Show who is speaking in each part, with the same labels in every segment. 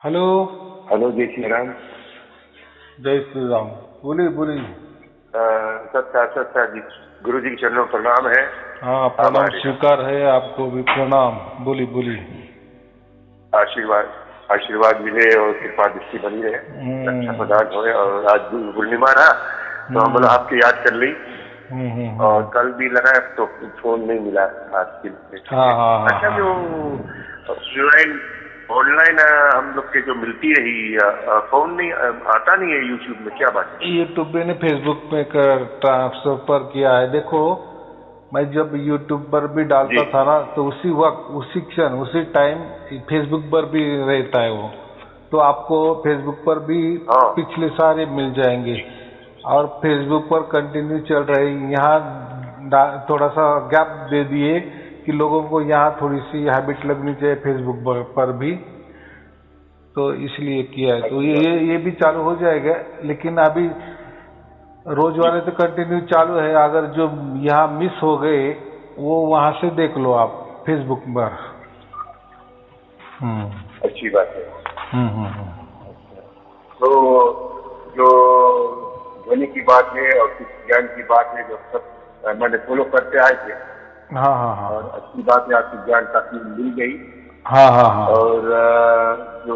Speaker 1: Hello.
Speaker 2: Hello, जय श्री राम।
Speaker 1: जय श्री राम। बोलिए बोलिए।
Speaker 2: सत्या सत्या जी, गुरु जी के चरणों में प्रणाम है।
Speaker 1: हाँ, प्रणाम
Speaker 2: हमारे
Speaker 1: स्वीकार है, आपको भी प्रणाम। बोलिए बोलिए।
Speaker 2: आशीर्वाद आशीर्वाद मिले और कृपा दृष्टि बनी रहे, रक्षा प्रदान होए। और आज गुरु पूर्णिमा रहा तो हम लोग आपकी याद कर ली। और कल भी लगाया तो फोन नहीं मिला आज के लिए।
Speaker 1: हाँ हाँ हाँ
Speaker 2: अच्छा, जो ऑनलाइन ऑनलाइन हम लोग के जो मिलती रही फोन नहीं आता नहीं है यूट्यूब में, क्या बात है?
Speaker 1: यूट्यूब मैंने फेसबुक पे कर ट्रांसफर किया है। देखो, मैं जब यूट्यूब पर भी
Speaker 2: जी।
Speaker 1: डालता था ना, तो उसी वक्त, उसी क्षण, उसी टाइम फेसबुक पर भी रहता है वो। तो आपको फेसबुक पर भी
Speaker 2: हाँ
Speaker 1: पिछले सारे मिल जाएंगे। और फेसबुक पर कंटिन्यू चल रहे। यहाँ थोड़ा सा गैप दे दिए कि लोगों को यहाँ थोड़ी सी हैबिट लगनी चाहिए फेसबुक पर भी, तो इसलिए किया है। तो
Speaker 2: अच्छी बात
Speaker 1: ये भी चालू हो जाएगा। लेकिन अभी रोज
Speaker 2: जी।
Speaker 1: वाले तो कंटिन्यू चालू है। अगर जो यहाँ मिस हो गए वो वहाँ से देख लो आप फेसबुक पर। हम्म
Speaker 2: अच्छी बात है।
Speaker 1: हम्म।
Speaker 2: तो जो ध्वनि की बात है और कुछ ज्ञान की बात है, जो सब मैंने फॉलो करते आए थे।
Speaker 1: हाँ हाँ हाँ
Speaker 2: और अच्छी बात है, आपकी ज्ञान काफी मिल गई।
Speaker 1: हाँ हाँ हाँ।
Speaker 2: और जो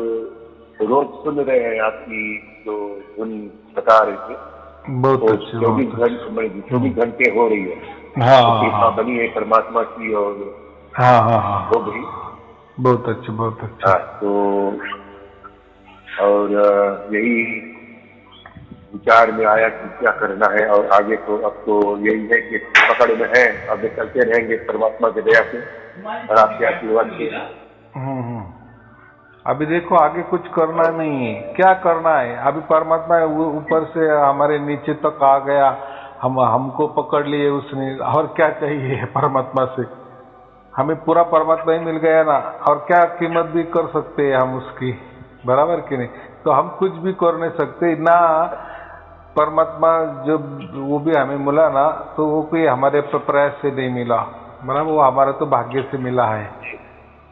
Speaker 2: रोज सुन रहे हैं आपकी जो धुन बता रहे थे,
Speaker 1: बहुत
Speaker 2: वो
Speaker 1: अच्छी,
Speaker 2: 24 घंटे हो रही है।
Speaker 1: हाँ
Speaker 2: तो
Speaker 1: हाँ
Speaker 2: कृपा
Speaker 1: हाँ
Speaker 2: बनी है परमात्मा की और
Speaker 1: हाँ हाँ हाँ।
Speaker 2: हो गई।
Speaker 1: बहुत अच्छी, बहुत अच्छी।
Speaker 2: हाँ, तो और यही विचार में आया कि क्या करना है। और आगे तो अब तो यही है कि पकड़ में है, अब चलते रहेंगे परमात्मा की दया से और आपके आशीर्वाद से।
Speaker 1: हम्म। अभी देखो, आगे कुछ करना नहीं है। क्या करना है? अभी परमात्मा ऊपर से हमारे नीचे तक आ गया, हमको पकड़ लिए उसने। और क्या चाहिए परमात्मा से? हमें पूरा परमात्मा ही मिल गया ना। और क्या कीमत भी कर सकते हैं हम उसकी, बराबर कि नहीं? तो हम कुछ भी कर नहीं सकते ना। परमात्मा जब वो भी हमें मिला ना, तो वो कोई हमारे प्रयास से नहीं मिला, बराबर। वो हमारा तो भाग्य से मिला है।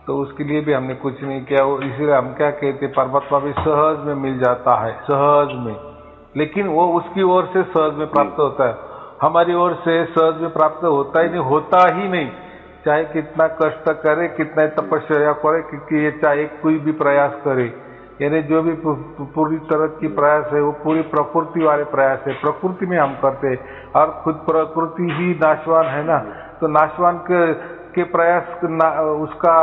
Speaker 1: तो उसके लिए भी हमने कुछ नहीं किया। वो इसीलिए हम क्या कहते, परमात्मा भी सहज में मिल जाता है, सहज में। लेकिन वो उसकी ओर से सहज में प्राप्त होता है। हमारी ओर से सहज में प्राप्त होता ही नहीं, होता ही नहीं। चाहे कितना कष्ट करे, कितना तपस्या करे, क्योंकि ये चाहे कोई भी प्रयास करे, यानी जो भी पूरी तरह की प्रयास है वो पूरी प्रकृति वाले प्रयास है। प्रकृति में हम करते हैं। और खुद प्रकृति ही नाशवान है ना। तो नाशवान के प्रयास उसका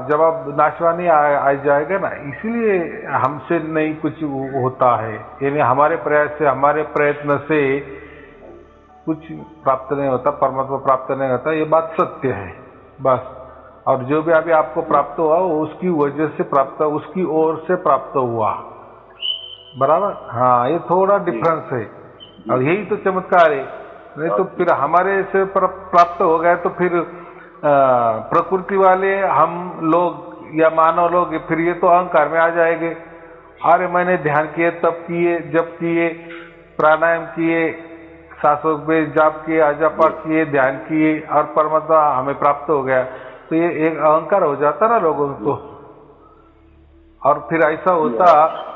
Speaker 1: जवाब नाशवान ही आ जाएगा ना। इसीलिए हमसे नहीं कुछ होता है, यानी हमारे प्रयास से, हमारे प्रयत्न से कुछ प्राप्त नहीं होता, परमात्मा प्राप्त नहीं होता। ये बात सत्य है, बस। और जो भी अभी आपको प्राप्त हुआ वो उसकी वजह से प्राप्त, उसकी ओर से प्राप्त हुआ, बराबर। हाँ, ये थोड़ा डिफरेंस है। और यही तो चमत्कार है। नहीं तो फिर हमारे से प्राप्त हो गए तो फिर प्रकृति वाले हम लोग या मानव लोग फिर ये तो अहंकार में आ जाएंगे। अरे मैंने ध्यान किए, तप किए, जप किए, प्राणायाम किए, सांसों पे जाप किए, अजपा किए, ध्यान किए, और परमात्मा हमें प्राप्त हो गया। तो ये एक अहंकार हो जाता ना लोगों को। और फिर ऐसा होता,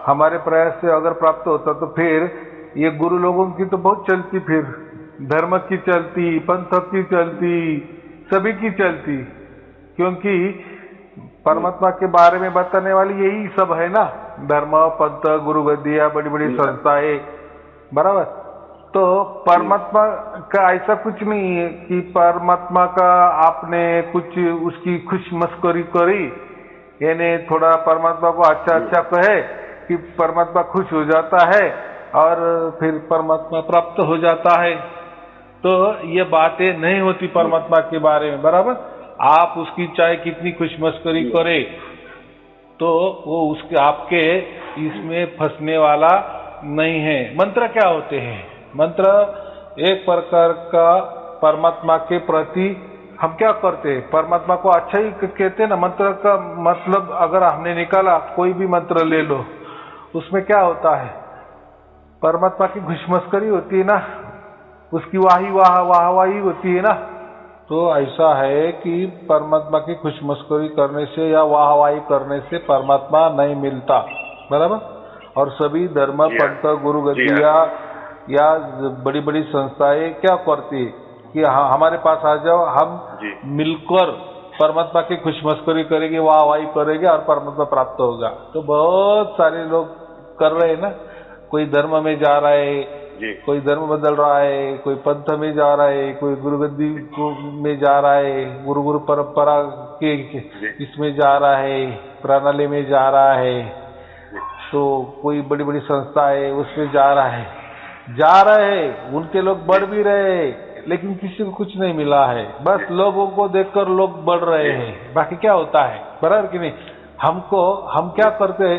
Speaker 1: हमारे प्रयास से अगर प्राप्त होता तो फिर ये गुरु लोगों की तो बहुत चलती, फिर धर्म की चलती, पंथ की चलती, सभी की चलती। क्योंकि परमात्मा के बारे में बताने वाली यही सब है ना, धर्म, पंथ, गुरु गद्दियाँ, बड़ी बड़ी संस्थाएं, बराबर। तो परमात्मा का ऐसा कुछ नहीं है कि परमात्मा का आपने कुछ उसकी खुश मस्करी करी, यानी थोड़ा परमात्मा को अच्छा अच्छा कहे कि परमात्मा खुश हो जाता है और फिर परमात्मा प्राप्त हो जाता है। तो ये बातें नहीं होती परमात्मा के बारे में, बराबर। आप उसकी चाहे कितनी खुशमस्करी करे तो वो उसके आपके इसमें फंसने वाला नहीं है। मंत्र क्या होते हैं? मंत्र एक प्रकार का परमात्मा के प्रति हम क्या करते हैं, परमात्मा को अच्छा ही कहते हैं ना। मंत्र का मतलब अगर हमने निकाला, कोई भी मंत्र ले लो, उसमें क्या होता है? परमात्मा की खुशमस्करी होती है ना, उसकी वाहवाही होती है ना। तो ऐसा है कि परमात्मा की खुशमस्करी करने से या वाहवाही करने से परमात्मा नहीं मिलता। बराबर। और सभी धर्म, पंथ, गुरु गद्दियाँ या बड़ी बड़ी संस्थाएं क्या करती कि हमारे पास आ जाओ, हम मिलकर परमात्मा की खुशमस्करी करेंगे, वाहवाही करेंगे और परमात्मा प्राप्त होगा। तो बहुत सारे लोग कर रहे हैं ना, कोई धर्म में जा रहा है, कोई धर्म बदल रहा है, कोई पंथ में जा रहा है, कोई गुरुगद्दी में जा रहा है, गुरु परंपरा के इसमें जा रहा है, प्रणाली में जा रहा है, तो कोई बड़ी बड़ी संस्था है उसमें जा रहे हैं, उनके लोग बढ़ भी रहे हैं, लेकिन किसी को कुछ नहीं मिला है। बस लोगों को देखकर लोग बढ़ रहे हैं, बाकी क्या होता है, बराबर कि नहीं। हम क्या करते हैं,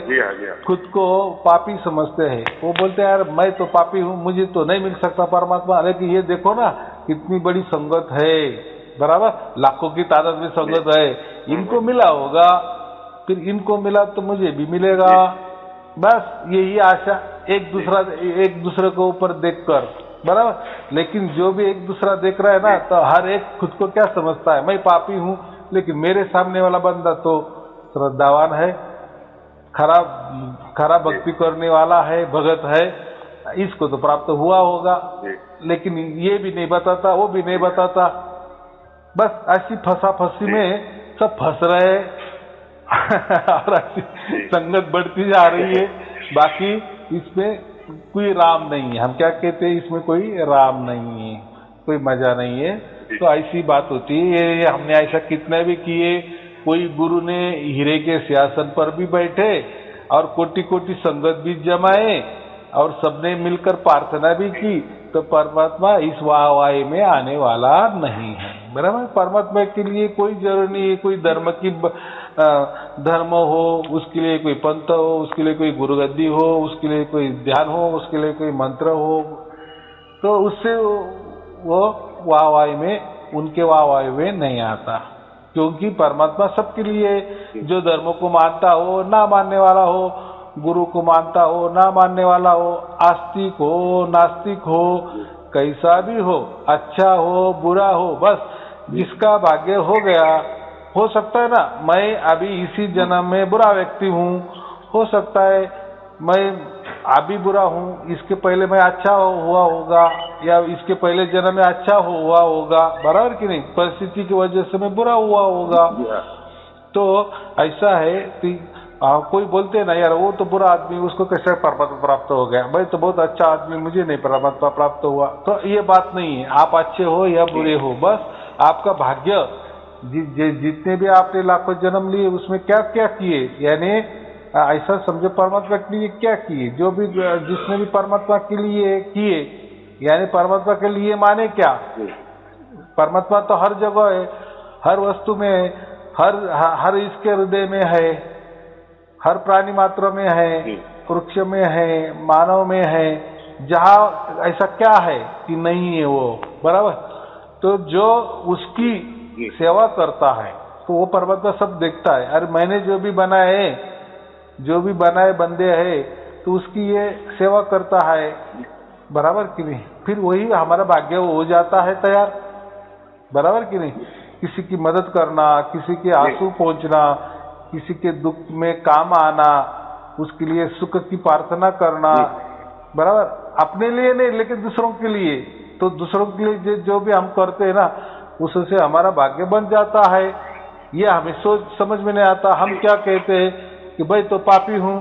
Speaker 1: खुद को पापी समझते हैं। वो बोलते हैं यार मैं तो पापी हूँ, मुझे तो नहीं मिल सकता परमात्मा। लेकिन ये देखो ना कितनी बड़ी संगत है, बराबर, लाखों की तादाद में संगत है, इनको मिला होगा, फिर इनको मिला तो मुझे भी मिलेगा। बस यही आशा, एक दूसरे को ऊपर देखकर, बराबर। लेकिन जो भी एक दूसरा देख रहा है ना, तो हर एक खुद को क्या समझता है, मैं पापी हूँ, लेकिन मेरे सामने वाला बंदा तो श्रद्धावान है, खरा भक्ति करने वाला है, भगत है, इसको तो प्राप्त हुआ होगा। लेकिन ये भी नहीं बताता, वो भी नहीं बताता। बस ऐसी फंसी में सब फंस रहे और ऐसी संगत बढ़ती जा रही है। बाकी इसमें कोई राम नहीं है। हम क्या कहते हैं, इसमें कोई राम नहीं है, कोई मजा नहीं है। तो ऐसी बात होती है। ये हमने ऐसा कितने भी किए, कोई गुरु ने हीरे के सिंहासन पर भी बैठे और कोटि कोटि संगत भी जमाए और सबने मिलकर प्रार्थना भी की, तो परमात्मा इस वाहवाही में आने वाला नहीं है, बराबर। परमात्मा के लिए कोई जरूरी नहीं है कोई धर्म हो, उसके लिए कोई पंथ हो, उसके लिए कोई गुरुगद्दी हो, उसके लिए कोई ध्यान हो, उसके लिए कोई मंत्र हो, तो उससे वो वाहवाही में, उनके वाहवाही में नहीं आता। क्योंकि परमात्मा सबके लिए, जो धर्म को मानता हो, ना मानने वाला हो, गुरु को मानता हो, ना मानने वाला हो, आस्तिक हो, नास्तिक हो, कैसा भी हो, अच्छा हो, बुरा हो, बस जिसका भाग्य हो गया। हो सकता है ना मैं अभी इसी जन्म में बुरा व्यक्ति हूँ, हो सकता है मैं अभी बुरा हूँ, इसके पहले मैं अच्छा हुआ होगा, या इसके पहले जन्म में अच्छा हुआ होगा, बराबर कि नहीं। परिस्थिति की वजह से मैं बुरा हुआ होगा। तो ऐसा है कि कोई बोलते हैं ना यार वो तो बुरा आदमी, उसको कैसे परमात्मा प्राप्त हो गया, मैं तो बहुत अच्छा आदमी, मुझे नहीं परमात्मा प्राप्त हुआ। तो ये बात नहीं है, आप अच्छे हो या बुरे हो, बस आपका भाग्य। जितने भी आपने लाखों जन्म लिए उसमें क्या क्या किए, यानी ऐसा समझो परमात्मा के लिए क्या किए, जो भी जिसने भी परमात्मा के लिए किए, यानी परमात्मा के लिए माने क्या, परमात्मा तो हर जगह है, हर वस्तु में है, हर इसके हृदय में है, हर प्राणी मात्र में है, वृक्ष में है, मानव में है, जहाँ ऐसा क्या है कि नहीं है वो, बराबर। तो जो उसकी सेवा करता है तो वो परमात्मा सब देखता है। अरे मैंने जो भी बनाए बंदे हैं, तो उसकी ये सेवा करता है, बराबर कि नहीं। फिर वही हमारा भाग्य हो जाता है तैयार, बराबर कि नहीं। किसी की मदद करना, किसी के आंसू पहुंचना, किसी के दुख में काम आना, उसके लिए सुख की प्रार्थना करना, बराबर। अपने लिए नहीं लेकिन दूसरों के लिए। तो दूसरों के लिए जो भी हम करते हैं ना, उससे हमारा भाग्य बन जाता है। ये हमें सोच समझ में नहीं आता। हम क्या कहते हैं कि भाई तो पापी हूँ,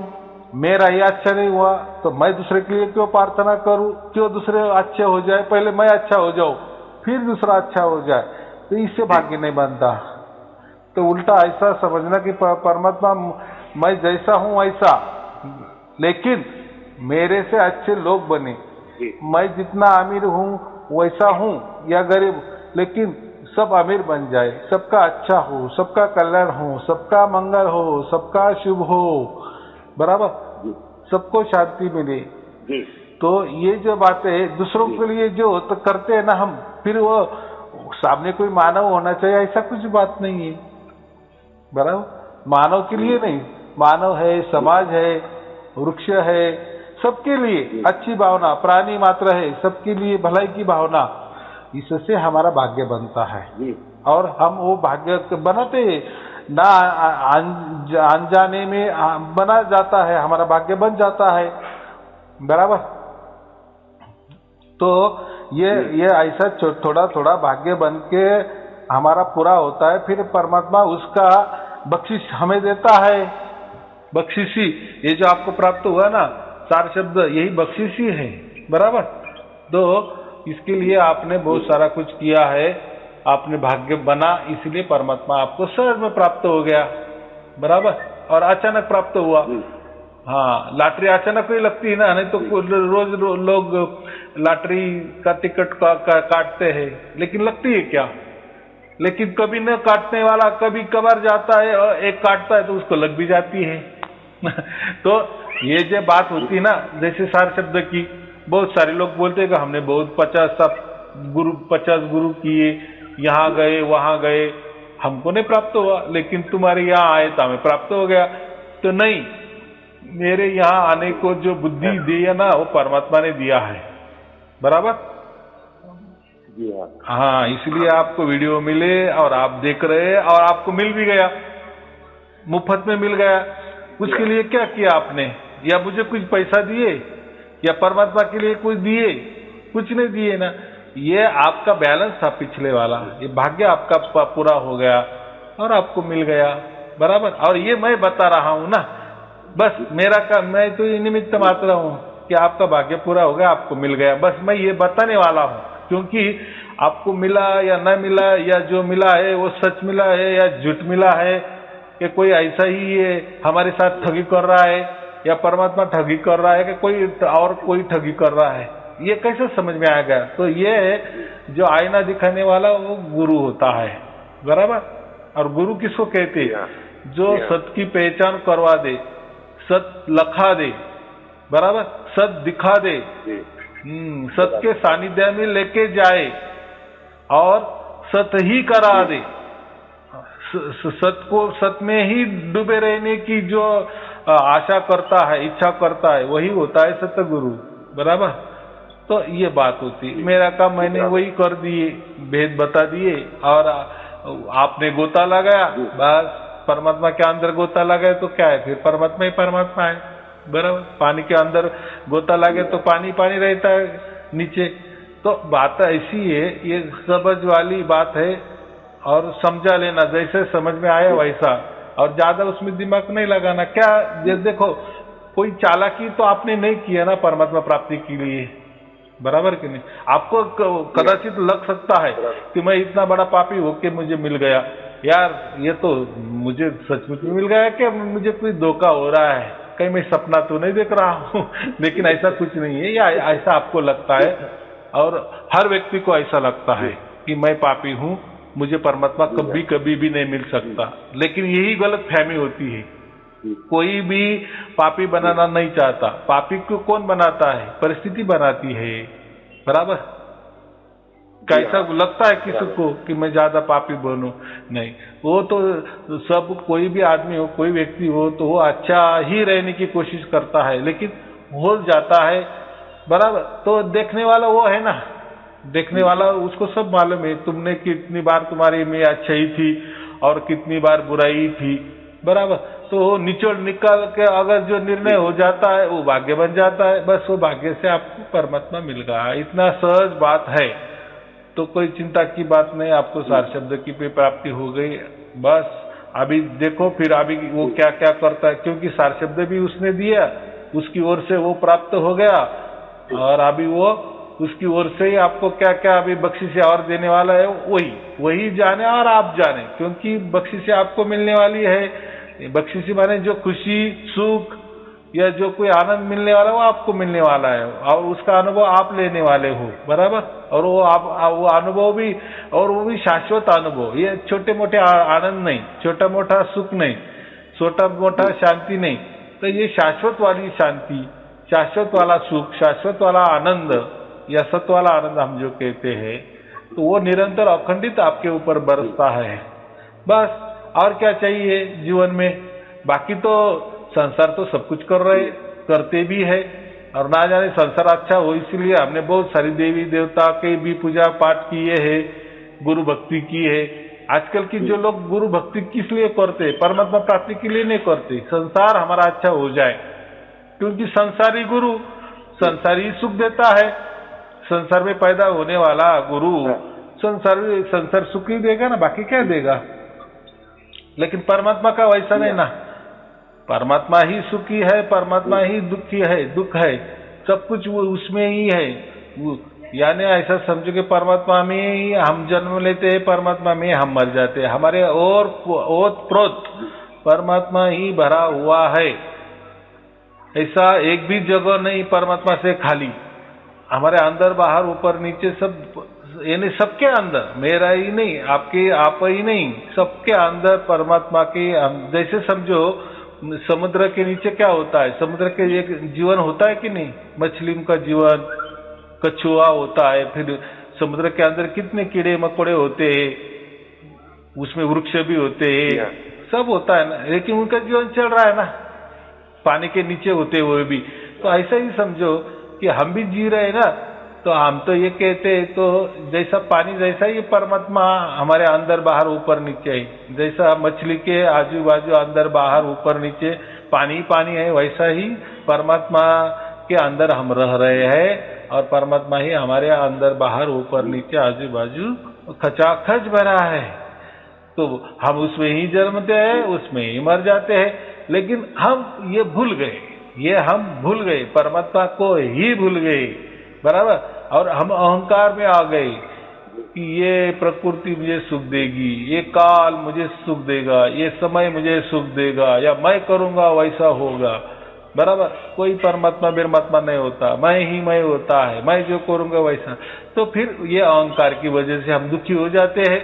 Speaker 1: मेरा ये अच्छा नहीं हुआ, तो मैं दूसरे के लिए क्यों प्रार्थना करूँ, क्यों दूसरे अच्छे हो जाए, पहले मैं अच्छा हो जाऊँ फिर दूसरा अच्छा हो जाए, तो इससे भाग्य नहीं बनता। तो उल्टा ऐसा समझना कि परमात्मा मैं जैसा हूँ वैसा, लेकिन मेरे से अच्छे लोग बने, मैं जितना अमीर हूँ वैसा हूँ या गरीब, लेकिन सब अमीर बन जाए, सबका अच्छा हो, सबका कल्याण हो, सबका मंगल हो, सबका शुभ हो, बराबर, सबको शांति मिले। तो ये जो बातें दूसरों के लिए जो तो करते हैं ना हम, फिर वो सामने कोई मानव होना चाहिए ऐसा कुछ बात नहीं है, बराबर। मानव के लिए नहीं, मानव है, समाज है, वृक्ष है, सबके लिए अच्छी भावना, प्राणी मात्र है, सबके लिए भलाई की भावना, इससे हमारा भाग्य बनता है। और हम वो भाग्य बनाते हैं। ना अनजाने में बना जाता है, हमारा भाग्य बन जाता है, बराबर। तो ये ऐसा थोड़ा थोड़ा भाग्य बन के हमारा पूरा होता है, फिर परमात्मा उसका बख्शिश हमें देता है। बख्शिशी, ये जो आपको प्राप्त हुआ ना, चार शब्द, यही बख्शिशी है, बराबर। तो इसके लिए आपने बहुत सारा कुछ किया है, आपने भाग्य बना, इसलिए परमात्मा आपको सहज में प्राप्त हो गया, बराबर। और अचानक प्राप्त हुआ। हाँ, लॉटरी अचानक ही लगती है ना, नहीं तो रोज लोग लॉटरी का टिकट काटते हैं, लेकिन लगती है क्या? लेकिन कभी न काटने वाला कभी कभार जाता है, और एक काटता है तो उसको लग भी जाती है। तो ये जो बात होती है ना, जैसे सार शब्द की, बहुत सारे लोग बोलते हैं कि हमने बहुत 50 गुरु किए, यहाँ गए वहां गए, हमको नहीं प्राप्त हुआ, लेकिन तुम्हारे यहाँ आए तो हमें प्राप्त हो गया। तो नहीं, मेरे यहाँ आने को जो बुद्धि दिया ना, वो परमात्मा ने दिया है, बराबर। हाँ, इसलिए आपको वीडियो मिले और आप देख रहे, और आपको मिल भी गया, मुफ्त में मिल गया। उसके लिए क्या किया आपने? या मुझे कुछ पैसा दिए, या परमात्मा के लिए कुछ दिए? कुछ नहीं दिए ना। ये आपका बैलेंस था पिछले वाला, ये भाग्य आपका पूरा हो गया और आपको मिल गया, बराबर। और ये मैं बता रहा हूं ना, बस मेरा काम, मैं तो ये निमित्त मात्र हूं कि आपका भाग्य पूरा हो गया, आपको मिल गया, बस मैं ये बताने वाला हूं। क्योंकि आपको मिला या न मिला, या जो मिला है वो सच मिला है या झूठ मिला है, कि कोई ऐसा ही है हमारे साथ ठगी कर रहा है, या परमात्मा ठगी कर रहा है, कि कोई ठगी कर रहा है, ये कैसे समझ में आएगा? तो ये जो आईना दिखाने वाला वो गुरु होता है, बराबर। और गुरु किसको कहते हैं? जो सत की पहचान करवा दे, सत लखा दे, बराबर, सत दिखा दे, सत के सानिध्य में लेके जाए और सत ही करा दे। सत को, सत में ही डूबे रहने की जो आशा करता है, इच्छा करता है, वही होता है सतगुरु, बराबर। तो ये बात होती, मेरा काम मैंने वही कर दिए, भेद बता दिए, और आपने गोता लगाया, बस परमात्मा के अंदर गोता लगाए तो क्या है, फिर परमात्मा ही परमात्मा है, बराबर। पानी के अंदर गोता लगे तो पानी पानी रहता है नीचे। तो बात ऐसी है, ये समझ वाली बात है, और समझा लेना, जैसे समझ में आया वैसा, और ज्यादा उसमें दिमाग नहीं लगाना। क्या देखो, कोई चालाकी तो आपने नहीं किया ना परमात्मा प्राप्ति के लिए, बराबर कि नहीं? आपको कदाचित लग सकता है कि मैं इतना बड़ा पापी होके मुझे मिल गया, यार ये तो मुझे सचमुच में मिल गया, कि मुझे कोई धोखा हो रहा है, कहीं मैं सपना तो नहीं देख रहा हूँ। लेकिन ऐसा कुछ नहीं है, या ऐसा आपको लगता है, और हर व्यक्ति को ऐसा लगता है कि मैं पापी हूँ, मुझे परमात्मा कभी भी नहीं मिल सकता। लेकिन यही गलत फहमी होती है। कोई भी पापी बनाना नहीं चाहता। पापी को कौन बनाता है? परिस्थिति बनाती है, बराबर। कैसा लगता है किसी को कि मैं ज्यादा पापी बनूं? नहीं, वो तो सब, कोई भी आदमी हो, कोई व्यक्ति हो, तो वो अच्छा ही रहने की कोशिश करता है, लेकिन हो जाता है, बराबर। तो देखने वाला वो है ना, देखने वाला उसको सब मालूम है, तुमने कितनी बार तुम्हारी में अच्छाई थी और कितनी बार बुराई थी, बराबर। तो निचोड़ निकाल के अगर जो निर्णय हो जाता है वो भाग्य बन जाता है, बस वो भाग्य से आपको परमात्मा मिल गया, इतना सहज बात है। तो कोई चिंता की बात नहीं, आपको सार शब्द की प्राप्ति हो गई, बस। अभी देखो फिर अभी वो क्या क्या करता है, क्योंकि सार शब्द भी उसने दिया, उसकी ओर से वो प्राप्त हो गया, और अभी वो उसकी ओर से ही आपको क्या क्या अभी बख्शिशें और देने वाला है, वही जाने और आप जाने, क्योंकि बख्शिशें आपको मिलने वाली है। बख्शिशी माने जो खुशी, सुख या जो कोई आनंद मिलने वाला है, वो आपको मिलने वाला है, और उसका अनुभव आप लेने वाले हो, बराबर। और वो अनुभव भी, और वो भी शाश्वत अनुभव, ये छोटे मोटे आनंद नहीं, छोटा मोटा सुख नहीं, छोटा मोटा शांति नहीं, तो ये शाश्वत वाली शांति, शाश्वत वाला सुख, शाश्वत वाला आनंद, या सत वाला आनंद हम जो कहते हैं, तो वो निरंतर अखंडित आपके ऊपर बरसता है, बस। और क्या चाहिए जीवन में? बाकी तो संसार तो सब कुछ करते भी है, और ना जाने संसार अच्छा हो, इसलिए हमने बहुत सारी देवी देवता के भी पूजा पाठ किए हैं, गुरु भक्ति की है, आजकल की जो लोग गुरु भक्ति किस लिए करते, परमात्मा प्राप्ति के लिए नहीं करते, संसार हमारा अच्छा हो जाए, क्योंकि संसारी गुरु संसारी सुख देता है। संसार में पैदा होने वाला गुरु संसार सुख ही देगा ना, बाकी क्या देगा। लेकिन परमात्मा का वैसा नहीं ना, परमात्मा ही सुखी है, परमात्मा ही दुखी है, दुख है, सब कुछ वो उसमें ही है। यानी ऐसा समझो कि परमात्मा में ही हम जन्म लेते हैं, परमात्मा में हम मर जाते हैं, हमारे और ओत प्रोत परमात्मा ही भरा हुआ है। ऐसा एक भी जगह नहीं परमात्मा से खाली, हमारे अंदर बाहर ऊपर नीचे सब, यानी सबके अंदर, मेरा ही नहीं, आपके आप ही नहीं, सबके अंदर परमात्मा के। जैसे समझो समुद्र के नीचे क्या होता है, समुद्र के एक जीवन होता है कि नहीं, मछली का जीवन, कछुआ होता है, फिर समुद्र के अंदर कितने कीड़े मकोड़े होते हैं, उसमें वृक्ष भी होते हैं, सब होता है ना, लेकिन उनका जीवन चल रहा है ना, पानी के नीचे होते हुए भी। तो ऐसा ही समझो कि हम भी जी रहे हैं ना, तो हम तो ये कहते हैं, तो जैसा पानी जैसा ही परमात्मा हमारे अंदर बाहर ऊपर नीचे है, जैसा मछली के आजू बाजू अंदर बाहर ऊपर नीचे पानी पानी है, वैसा ही परमात्मा के अंदर हम रह रहे हैं, और परमात्मा ही हमारे अंदर बाहर ऊपर नीचे आजू बाजू खचाखच भरा है। तो हम उसमें ही जन्मते हैं, उसमें ही मर जाते हैं, लेकिन हम ये भूल गए, ये हम भूल गए, परमात्मा को ही भूल गए, बराबर। और हम अहंकार में आ गए कि ये प्रकृति मुझे सुख देगी, ये काल मुझे सुख देगा, ये समय मुझे सुख देगा, या मैं करूंगा वैसा होगा, बराबर। कोई परमात्मा बिरमात्मा नहीं होता, मैं ही मैं होता है, मैं जो करूंगा वैसा। तो फिर ये अहंकार की वजह से हम दुखी हो जाते हैं।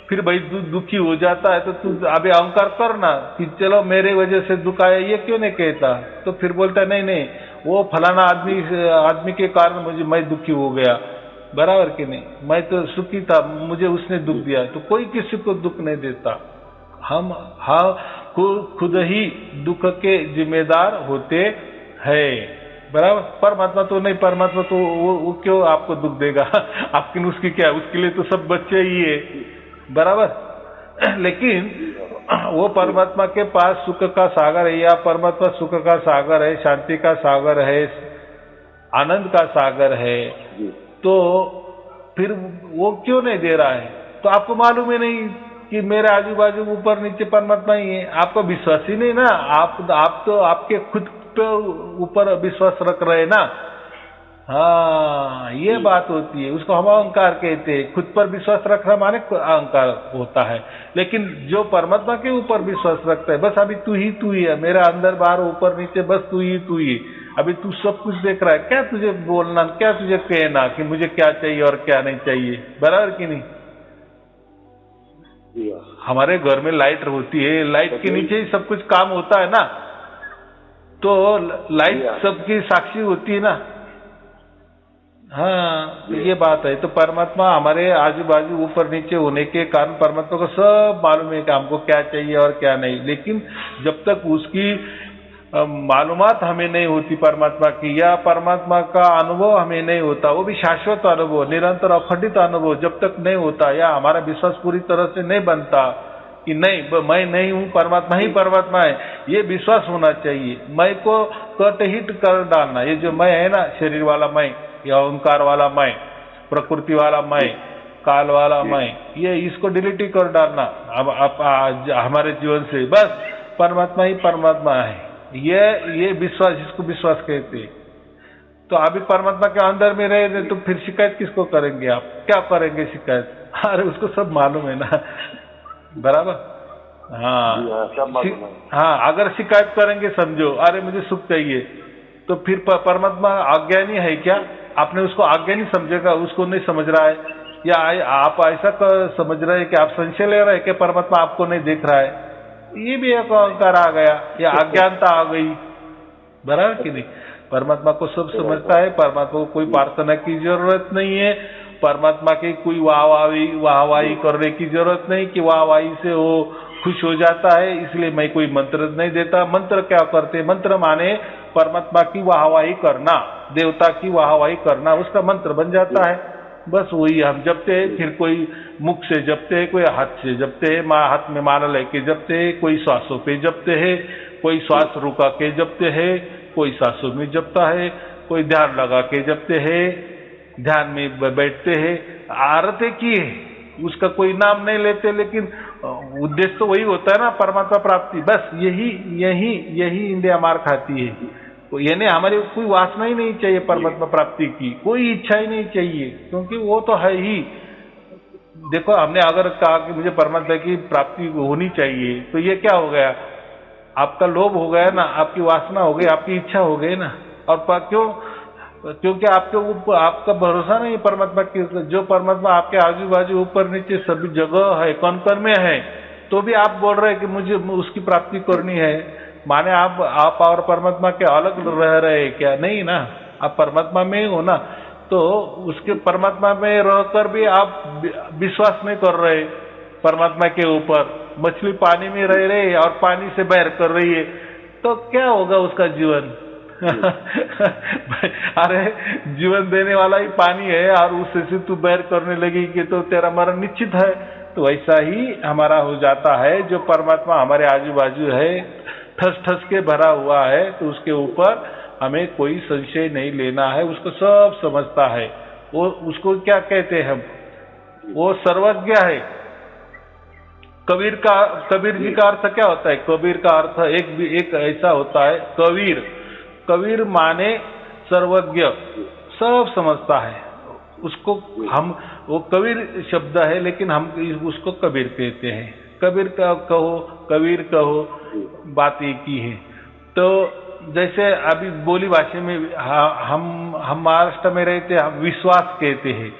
Speaker 1: फिर भाई दुखी हो जाता है तो तू अभी अहंकार करना कि चलो मेरे वजह से दुख आया, ये क्यों नहीं कहता। तो फिर बोलता नहीं नहीं, वो फलाना आदमी के कारण मैं दुखी हो गया, बराबर कि नहीं, मैं तो सुखी था, मुझे उसने दुख दिया। तो कोई किसी को दुख नहीं देता, हम खुद ही दुख के जिम्मेदार होते हैं, बराबर। परमात्मा तो नहीं, परमात्मा तो वो क्यों आपको दुख देगा आपकी उसकी क्या, उसके लिए तो सब बच्चे ही है, बराबर। लेकिन वो परमात्मा के पास सुख का सागर है, या परमात्मा सुख का सागर है, शांति का सागर है, आनंद का सागर है, तो फिर वो क्यों नहीं दे रहा है। तो आपको मालूम ही नहीं कि मेरे आजू बाजू ऊपर नीचे परमात्मा ही है, आपको विश्वास ही नहीं ना, आप तो आपके खुद पे ऊपर विश्वास रख रहे ना। हाँ, ये बात होती है, उसको हम अहंकार कहते हैं। खुद पर विश्वास रखना माने अहंकार होता है। लेकिन जो परमात्मा के ऊपर विश्वास रखता है, बस अभी तू ही है, मेरा अंदर बाहर ऊपर नीचे बस तू ही, अभी तू सब कुछ देख रहा है, क्या तुझे बोलना, क्या तुझे कहना कि मुझे क्या चाहिए और क्या नहीं चाहिए, बराबर कि नहीं। हमारे घर में लाइट होती है, लाइट के नीचे ही सब कुछ काम होता है ना, तो लाइट सबकी साक्षी होती है ना। हाँ, तो ये बात है। तो परमात्मा हमारे आजू बाजू ऊपर नीचे होने के कारण परमात्मा को सब मालूम है कि हमको क्या चाहिए और क्या नहीं। लेकिन जब तक उसकी मालूमात हमें नहीं होती परमात्मा की, या परमात्मा का अनुभव हमें नहीं होता, वो भी शाश्वत अनुभव, निरंतर अखंडित अनुभव जब तक नहीं होता, या हमारा विश्वास पूरी तरह से नहीं बनता कि नहीं मैं नहीं हूँ, परमात्मा ही परमात्मा है, ये विश्वास होना चाहिए। मैं को कट हिट कर डालना, ये जो मैं है ना, शरीर वाला मैं, या अहंकार वाला मैं, प्रकृति वाला मैं, काल वाला मैं, ये इसको डिलीट ही कर डालना अब हमारे जीवन से। बस परमात्मा ही परमात्मा है, ये विश्वास, जिसको विश्वास कहते हैं। तो अभी परमात्मा के अंदर में रहे तो फिर शिकायत किसको करेंगे, आप क्या करेंगे शिकायत। अरे उसको सब मालूम है ना, बराबर। हाँ, अगर शिकायत करेंगे समझो अरे मुझे सुख चाहिए, तो फिर परमात्मा अज्ञानी है क्या, आपने उसको आज्ञानी समझेगा, उसको नहीं समझ रहा है, या आप ऐसा समझ रहे हैं कि आप संशय ले रहे हैं कि परमात्मा आपको नहीं देख रहा है, ये भी एक अहंकार आ गया, या अज्ञानता आ गई, बराबर कि नहीं। परमात्मा को सब समझता है, परमात्मा को कोई प्रार्थना की जरूरत नहीं है, परमात्मा की कोई वाहवाही करने की जरूरत नहीं कि वाहवाही से वो खुश हो जाता है, इसलिए मैं कोई मंत्र नहीं देता। मंत्र क्या करते, मंत्र माने परमात्मा की वाहवाही करना, देवता की वाहवाही करना, उसका मंत्र बन जाता है। बस वही हम जपते हैं, फिर कोई मुख से जपते हैं, कोई हाथ से जपते हैं, हाथ में माला लेके जपते हैं, कोई श्वासों पे जपते हैं, कोई श्वास रुका के जपते हैं, कोई सांसों में जपता है, कोई ध्यान लगा के जपते हैं, ध्यान में बैठते हैं, आरती की है, उसका कोई नाम नहीं लेते, लेकिन उद्देश्य तो वही होता है ना, परमात्मा प्राप्ति। बस यही यही यही इंडिया मार खाती है। तो यानी हमारी कोई वासना ही नहीं चाहिए परमात्मा प्राप्ति की, कोई इच्छा ही नहीं चाहिए, क्योंकि वो तो है ही। देखो, हमने अगर कहा कि मुझे परमात्मा की प्राप्ति होनी चाहिए, तो ये क्या हो गया? आपका लोभ हो गया ना, आपकी वासना हो गई, आपकी इच्छा हो गई ना। और क्यों? क्योंकि आपके ऊपर आपका भरोसा नहीं परमात्मा की। जो परमात्मा आपके आजू बाजू ऊपर नीचे सभी जगह है, कण कण में है, तो भी आप बोल रहे हैं कि मुझे उसकी प्राप्ति करनी है। माने आप और परमात्मा के अलग रह रहे हैं क्या? नहीं ना, आप परमात्मा में ही हो ना। तो उसके परमात्मा में रहकर भी आप विश्वास नहीं कर रहे परमात्मा के ऊपर। मछली पानी में रह रही है और पानी से बैर कर रही है, तो क्या होगा उसका जीवन? अरे, जीवन देने वाला ही पानी है और उससे से तू बैर करने लगी कि तो तेरा मरण निश्चित है। तो वैसा ही हमारा हो जाता है। जो परमात्मा हमारे आजू बाजू है, ठस ठस के भरा हुआ है, तो उसके ऊपर हमें कोई संशय नहीं लेना है। उसको सब समझता है। वो उसको क्या कहते हैं हम? वो सर्वज्ञ है। कबीर जी का अर्थ क्या होता है? कबीर का अर्थ एक ऐसा होता है, कबीर माने सर्वज्ञ, सब समझता है। उसको हम, वो कबीर शब्द है, लेकिन हम उसको कबीर कहते हैं। कबीर का कहो, कबीर कहो, बात एक ही है। तो जैसे अभी बोली भाषा में हम महाराष्ट्र में रहते हैं, हम विश्वास कहते हैं,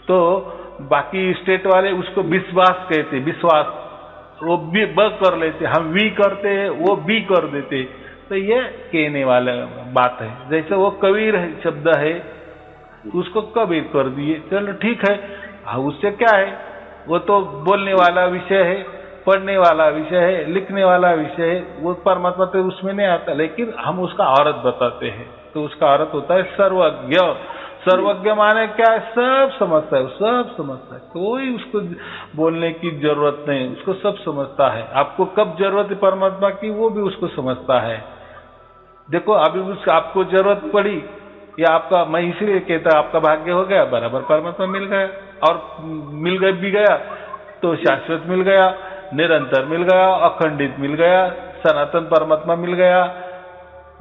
Speaker 1: तो बाकी स्टेट वाले उसको विश्वास कहते हैं। विश्वास वो भी ब कर लेते, हम वी करते हैं, वो बी कर देते। तो ये कहने वाला बात है। जैसे वो कबीर शब्द है, उसको कबीर कर दिए, चलो ठीक है। उससे क्या है? वो तो बोलने वाला विषय है, पढ़ने वाला विषय है, लिखने वाला विषय है। वो परमात्मा तो उसमें नहीं आता, लेकिन हम उसका अर्थ बताते हैं। तो उसका अर्थ होता है सर्वज्ञ। सर्वज्ञ माने क्या है? सब समझता है, सब समझता है, कोई उसको बोलने की जरूरत नहीं, उसको सब समझता है। आपको कब जरूरत है परमात्मा की, वो भी उसको समझता है। देखो, अभी आपको जरूरत पड़ी, या आपका, मैं इसलिए कहता आपका भाग्य हो गया, बराबर परमात्मा मिल गया, और मिल गए भी गया तो शाश्वत मिल गया, निरंतर मिल गया, अखंडित मिल गया, सनातन परमात्मा मिल गया,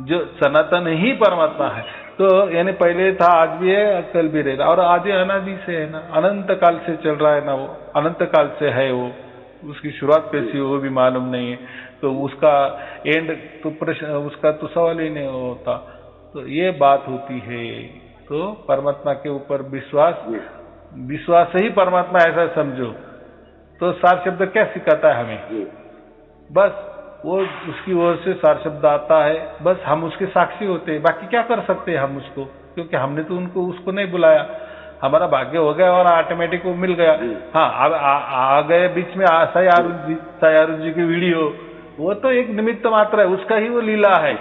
Speaker 1: जो सनातन ही परमात्मा है। तो यानी पहले था, आज भी है, कल भी रहेगा, और आदि अनादि से है ना, अनंत काल से चल रहा है ना, वो अनंत काल से है। वो उसकी शुरुआत कैसी हो वो भी मालूम नहीं है, तो उसका एंड तो प्रश्न, उसका तो सवाल ही नहीं होता। तो ये बात होती है। तो परमात्मा के ऊपर विश्वास ही परमात्मा, ऐसा समझो। तो सार शब्द क्या सिखाता है हमें? बस वो उसकी ओर से सार शब्द आता है, बस हम उसके साक्षी होते हैं। बाकी क्या कर सकते हैं हम उसको? क्योंकि हमने तो उसको नहीं बुलाया, हमारा भाग्य हो गया और ऑटोमेटिक वो मिल गया। हाँ, अब आ गए बीच में सायारू जी की वीडियो, वो तो एक निमित्त मात्र है, उसका ही वो लीला है।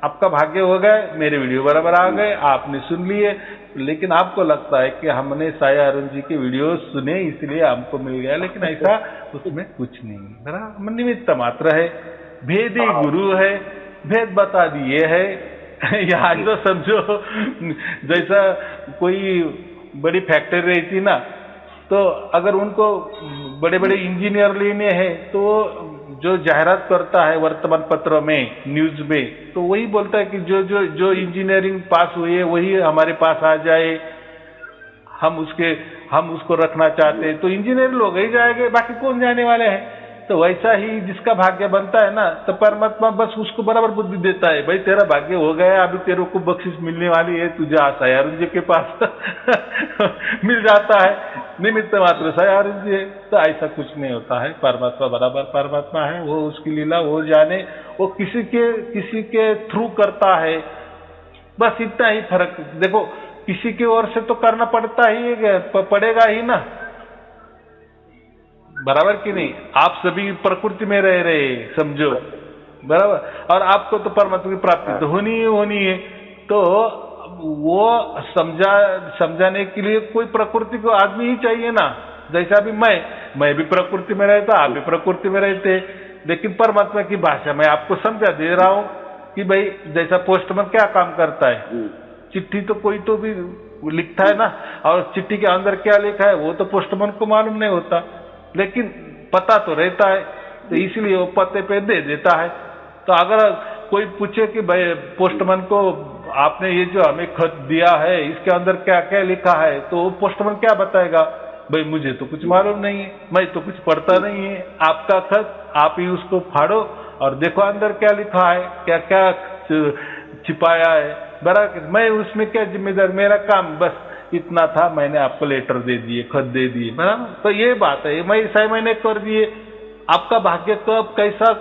Speaker 1: आपका भाग्य हो गए, मेरे वीडियो बराबर आ गए, आपने सुन लिए, लेकिन आपको लगता है कि हमने साया अरुण जी के वीडियो सुने इसलिए हमको मिल गया, लेकिन ऐसा उसमें कुछ नहीं, बराबर निमित्त मात्र है। भेदी गुरु है, भेद बता दिए है। यहाँ जो समझो, जैसा कोई बड़ी फैक्ट्री रहती ना, तो अगर उनको बड़े बड़े इंजीनियर लेने हैं, तो जो जाहिरात करता है वर्तमान पत्र में, न्यूज में, तो वही बोलता है कि जो इंजीनियरिंग पास हुई है वही हमारे पास आ जाए, हम उसको रखना चाहते हैं। तो इंजीनियर लोग ही जाएंगे, बाकी कौन जाने वाले हैं? तो वैसा ही जिसका भाग्य बनता है ना, तो परमात्मा बस उसको बराबर बुद्धि देता है, भाई तेरा भाग्य हो गया, अभी तेरे को बख्शिश मिलने वाली है, तुझे सायारुण जी के पास मिल जाता है, निमित्त मात्र सायारुण जी है। तो ऐसा कुछ नहीं होता है, परमात्मा बराबर परमात्मा है, वो उसकी लीला वो जाने, वो किसी के थ्रू करता है, बस इतना ही फर्क। देखो, किसी की ओर से तो करना पड़ता ही है, पड़ेगा ही ना, बराबर कि नहीं? आप सभी प्रकृति में रह रहे समझो, बराबर, और आपको तो परमात्मा की प्राप्ति तो होनी है। तो वो समझाने के लिए कोई प्रकृति को आदमी ही चाहिए ना। जैसा अभी मैं भी प्रकृति में रहता, आप भी प्रकृति में रहते, लेकिन परमात्मा की भाषा में आपको समझा दे रहा हूँ कि भाई जैसा पोस्टमैन क्या काम करता है, चिट्ठी तो कोई तो भी लिखता है ना, और चिट्ठी के अंदर क्या लिखा है वो तो पोस्टमैन को मालूम नहीं होता, लेकिन पता तो रहता है, तो इसलिए वो पते पे दे देता है। तो अगर कोई पूछे कि भाई पोस्टमैन को आपने ये जो हमें खत दिया है इसके अंदर क्या क्या लिखा है, तो वो पोस्टमैन क्या बताएगा, भाई मुझे तो कुछ मालूम नहीं है, मैं तो कुछ पढ़ता नहीं है, आपका खत आप ही उसको फाड़ो और देखो अंदर क्या लिखा है, क्या क्या छिपाया है, बराबर। मैं उसमें क्या जिम्मेदार, मेरा काम बस इतना था, मैंने आपको लेटर दे दिए, खत दे दिए, बराबर। तो ये बात है, मैं सही मैंने कर दिए, आपका भाग्य कब कैसा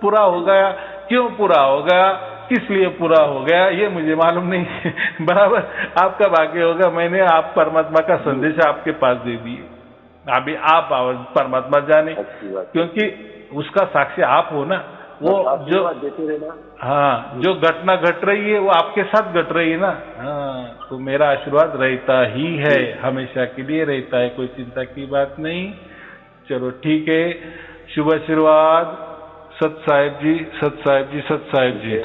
Speaker 1: पूरा हो गया, क्यों पूरा हो गया, किस लिए पूरा हो गया, ये मुझे मालूम नहीं है, बराबर। आपका भाग्य होगा, मैंने आप परमात्मा का संदेश आपके पास दे दिए, अभी आप परमात्मा जाने, क्योंकि उसका साक्षी आप हो ना। वो जो हाँ जो घटना घट रही है वो आपके साथ घट रही है ना। हाँ, तो मेरा आशीर्वाद रहता ही है, हमेशा के लिए रहता है, कोई चिंता की बात नहीं। चलो ठीक है, शुभ आशीर्वाद। सत साहेब जी, सत साहेब जी, सत साहेब जी।